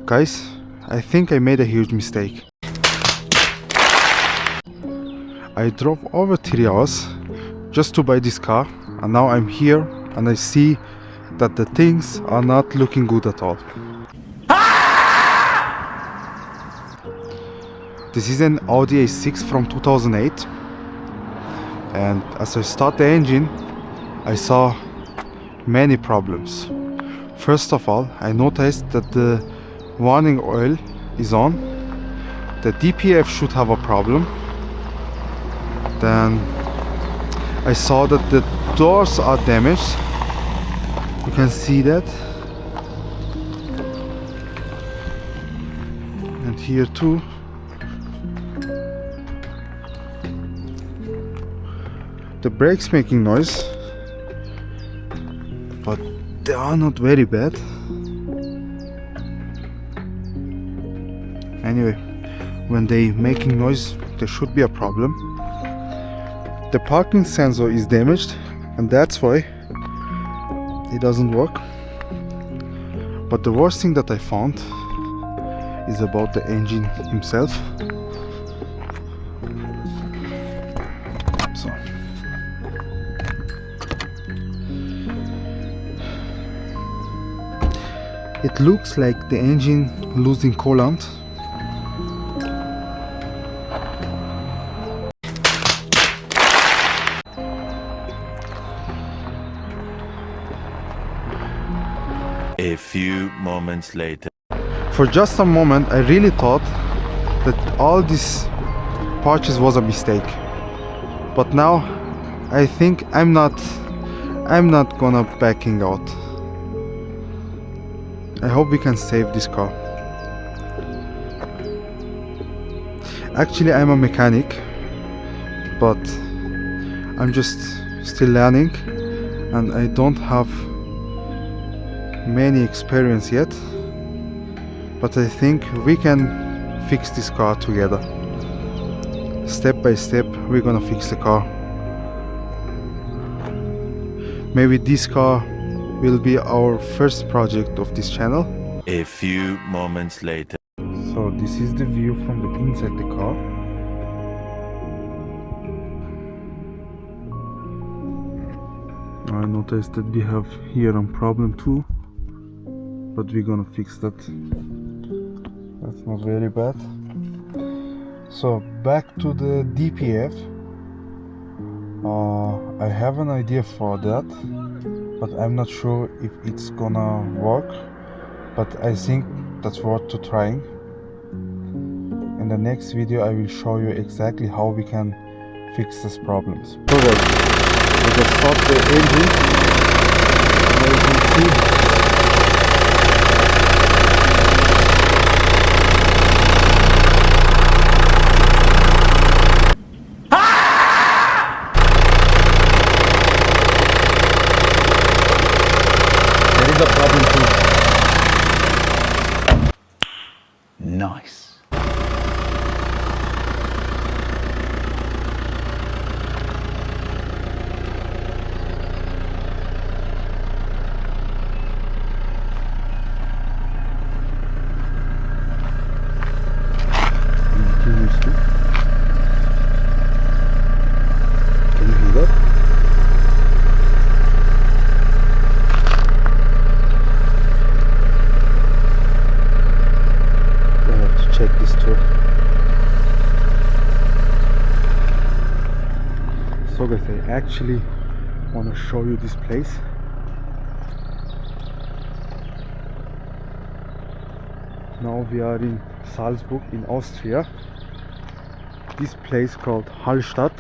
Guys, I think I made a huge mistake. I drove over 3 hours just to buy this car, and now I'm here and I see that the things are not looking good at all. This is an Audi A6 from 2008, and as I start the engine I saw many problems. First of all, I noticed that the warning oil is on. The DPF should have a problem. Then I saw that the doors are damaged. You can see that. And here too. The brakes making noise, but they are not very bad. Anyway, when they making noise, there should be a problem. The parking sensor is damaged, and that's why it doesn't work. But the worst thing that I found is about the engine himself. So it looks like the engine losing coolant. A few moments later. For just a moment I really thought that all this purchase was a mistake. But now I think I'm not gonna backing out. I hope we can save this car. Actually, I'm a mechanic, but I'm just still learning and I don't have many experience yet. But I think we can fix this car together. Step by step, we're gonna fix the car. Maybe this car will be our first project of this channel. A few moments later. So this is the view from the inside the car. I noticed that we have here a problem too, but we're gonna fix that. That's not very bad. So back to the DPF. I have an idea for that, but I'm not sure if it's gonna work, but I think that's worth to trying. In the next video I will show you exactly how we can fix these problems. So guys, we just start the engine. Now you can see the problem too. Nice. Can you hear that? Check this too. So guys, I actually want to show you this place. Now we are in Salzburg in Austria. This place called Hallstatt.